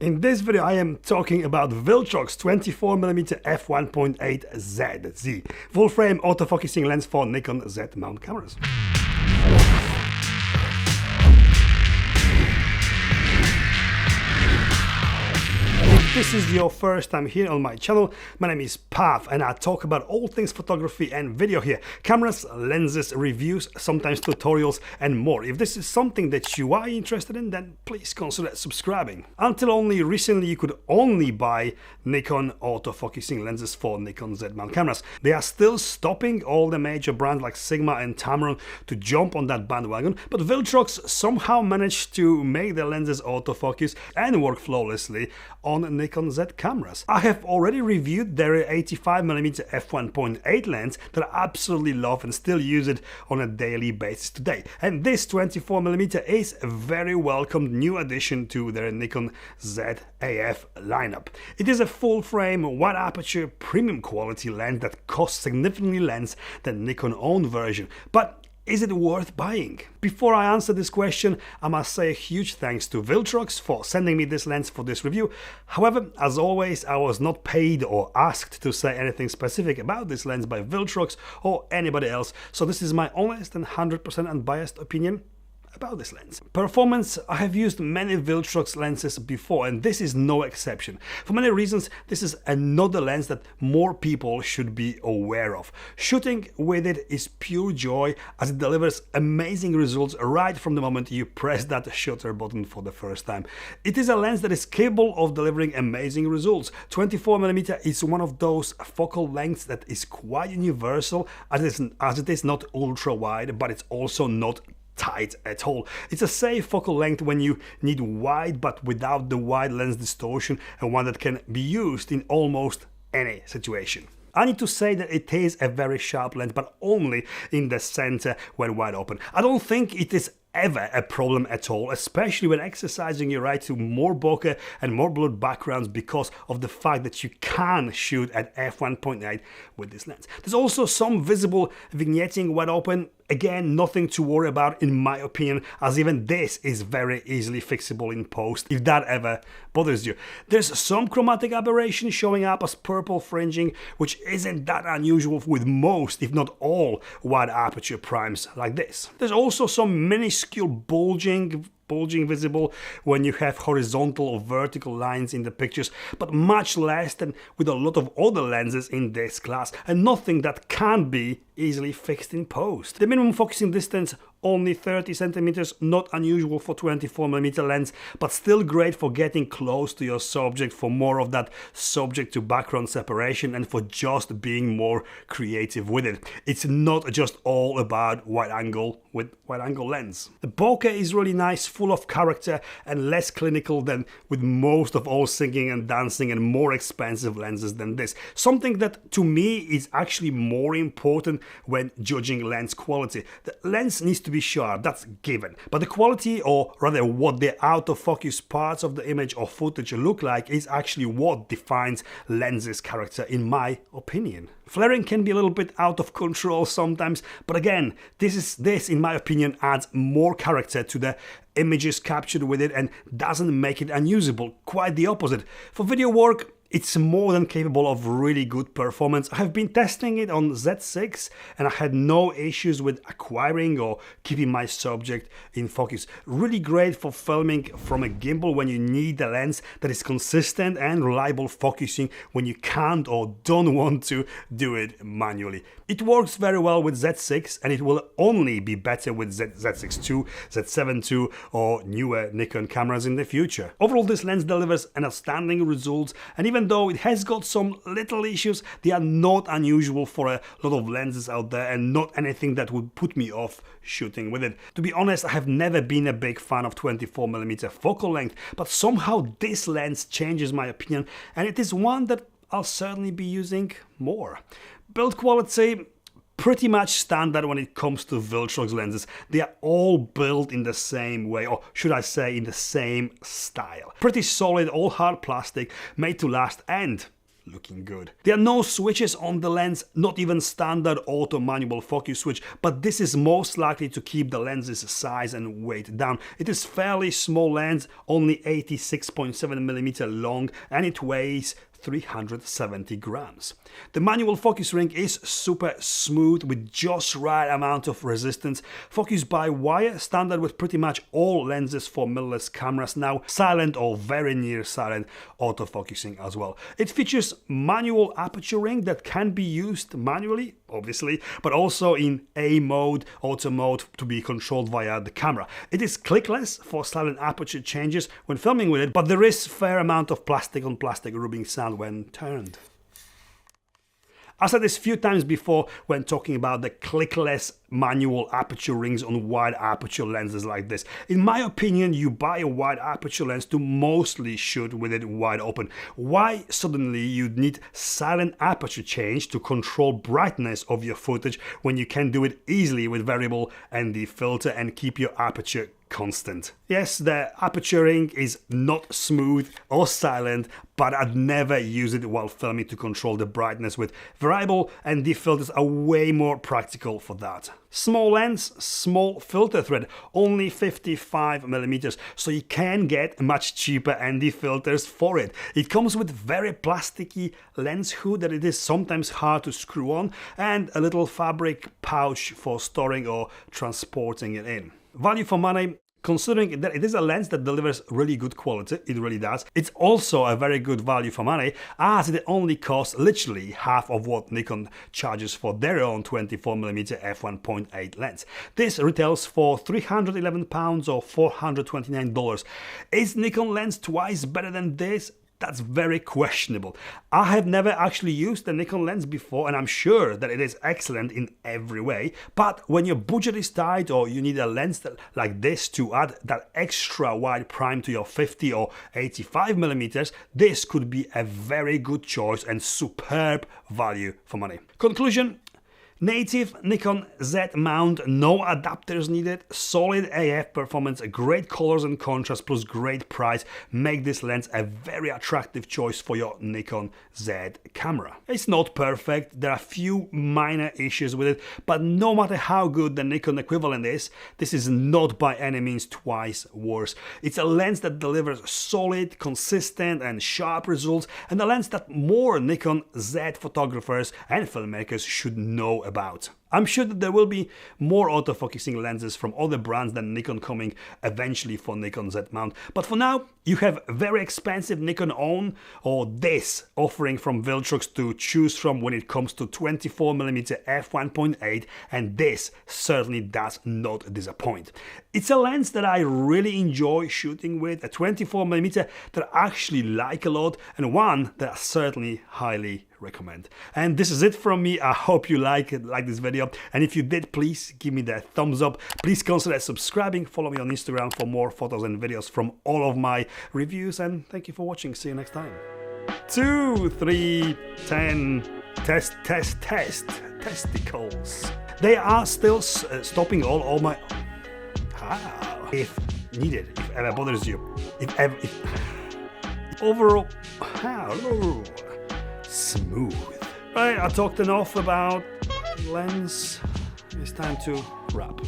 In this video I am talking about Viltrox 24mm f1.8 Z full frame autofocusing lens for Nikon Z mount cameras. If this is your first time here on my channel, my name is Pav and I talk about all things photography and video here. Cameras, lenses, reviews, sometimes tutorials and more. If this is something that you are interested in, then please consider subscribing. Until only recently you could only buy Nikon autofocusing lenses for Nikon Z mount cameras. They are still stopping all the major brands like Sigma and Tamron to jump on that bandwagon, but Viltrox somehow managed to make their lenses autofocus and work flawlessly on Nikon Z cameras. I have already reviewed their 85mm f1.8 lens that I absolutely love and still use it on a daily basis today. And this 24mm is a very welcomed new addition to their Nikon Z AF lineup. It is a full frame, wide aperture, premium quality lens that costs significantly less than Nikon own version. But is it worth buying? Before I answer this question, I must say a huge thanks to Viltrox for sending me this lens for this review. However, as always, I was not paid or asked to say anything specific about this lens by Viltrox or anybody else, so this is my honest and 100% unbiased opinion about this lens. Performance, I have used many Viltrox lenses before and this is no exception. For many reasons, this is another lens that more people should be aware of. Shooting with it is pure joy as it delivers amazing results right from the moment you press that shutter button for the first time. It is a lens that is capable of delivering amazing results. 24mm is one of those focal lengths that is quite universal as it is not ultra wide, but it's also not tight at all. It's a safe focal length when you need wide but without the wide lens distortion, and one that can be used in almost any situation. I need to say that it is a very sharp lens, but only in the center when wide open. I don't think it is ever a problem at all, especially when exercising your eye to more bokeh and more blurred backgrounds because of the fact that you can shoot at f1.8 with this lens. There's also some visible vignetting wide open. Again, nothing to worry about in my opinion, as even this is very easily fixable in post if that ever bothers you. There's some chromatic aberration showing up as purple fringing, which isn't that unusual with most, if not all, wide aperture primes like this. There's also some minuscule bulging visible when you have horizontal or vertical lines in the pictures, but much less than with a lot of other lenses in this class, and nothing that can be easily fixed in post. The minimum focusing distance only 30 centimeters, not unusual for 24mm lens, but still great for getting close to your subject, for more of that subject to background separation and for just being more creative with it. It's not just all about wide angle with wide angle lens. The bokeh is really nice, full of character and less clinical than with most of all singing and dancing and more expensive lenses than this. Something that to me is actually more important when judging lens quality. The lens needs to be sharp, that's given, but the quality, or rather what the out of focus parts of the image or footage look like, is actually what defines lenses character in my opinion. Flaring can be a little bit out of control sometimes, but again, this in my opinion adds more character to the images captured with it and doesn't make it unusable. Quite the opposite. For video work, it's more than capable of really good performance. I have been testing it on Z6 and I had no issues with acquiring or keeping my subject in focus. Really great for filming from a gimbal when you need a lens that is consistent and reliable focusing when you can't or don't want to do it manually. It works very well with Z6 and it will only be better with Z6 II, Z7 II or newer Nikon cameras in the future. Overall, this lens delivers an outstanding results, and even though it has got some little issues, they are not unusual for a lot of lenses out there and not anything that would put me off shooting with it. To be honest, I have never been a big fan of 24mm focal length, but somehow this lens changes my opinion and it is one that I'll certainly be using more. Build quality, pretty much standard when it comes to Viltrox lenses. They are all built in the same way, or should I say in the same style. Pretty solid, all hard plastic, made to last, and looking good. There are no switches on the lens, not even standard auto manual focus switch, but this is most likely to keep the lens's size and weight down. It is fairly small lens, only 86.7mm long, and it weighs 370 grams. The manual focus ring is super smooth with just right amount of resistance. Focus by wire, standard with pretty much all lenses for mirrorless cameras now. Silent or very near silent autofocusing as well. It features manual aperture ring that can be used manually, obviously, but also in A mode, auto mode to be controlled via the camera. It is clickless for silent aperture changes when filming with it, but there is fair amount of plastic on plastic rubbing sound when turned. I said this a few times before when talking about the clickless manual aperture rings on wide aperture lenses like this. In my opinion, you buy a wide aperture lens to mostly shoot with it wide open. Why suddenly you'd need silent aperture change to control brightness of your footage when you can do it easily with variable ND filter and keep your aperture constant? Yes, the aperture ring is not smooth or silent, but I'd never use it while filming to control the brightness. With variable ND filters are way more practical for that. Small lens, small filter thread, only 55mm, so you can get much cheaper ND filters for it. It comes with very plasticky lens hood that it is sometimes hard to screw on, and a little fabric pouch for storing or transporting it in. Value for money. Considering that it is a lens that delivers really good quality, it really does. It's also a very good value for money, as it only costs literally half of what Nikon charges for their own 24mm f1.8 lens. This retails for £311 or $429. Is Nikon lens twice better than this? That's very questionable. I have never actually used the Nikon lens before, and I'm sure that it is excellent in every way, but when your budget is tight or you need a lens like this to add that extra wide prime to your 50 or 85mm, this could be a very good choice and superb value for money. Conclusion. Native Nikon Z mount, no adapters needed, solid AF performance, great colors and contrast, plus great price make this lens a very attractive choice for your Nikon Z camera. It's not perfect, there are a few minor issues with it, but no matter how good the Nikon equivalent is, this is not by any means twice worse. It's a lens that delivers solid, consistent and sharp results, and a lens that more Nikon Z photographers and filmmakers should know about. I'm sure that there will be more autofocusing lenses from other brands than Nikon coming eventually for Nikon Z mount, but for now you have very expensive Nikon own or this offering from Viltrox to choose from when it comes to 24mm f1.8, and this certainly does not disappoint. It's a lens that I really enjoy shooting with, a 24mm that I actually like a lot, and one that I certainly highly recommend. And this is it from me. I hope you like this video, and if you did, please give me that thumbs up. Please consider subscribing, follow me on Instagram for more photos and videos from all of my reviews, and thank you for watching. See you next time. 2, 3, 10, test, testicles. They are still stopping all my... How? If needed, if ever bothers you, if overall, how? Smooth. Right, I talked enough about lens. It's time to wrap.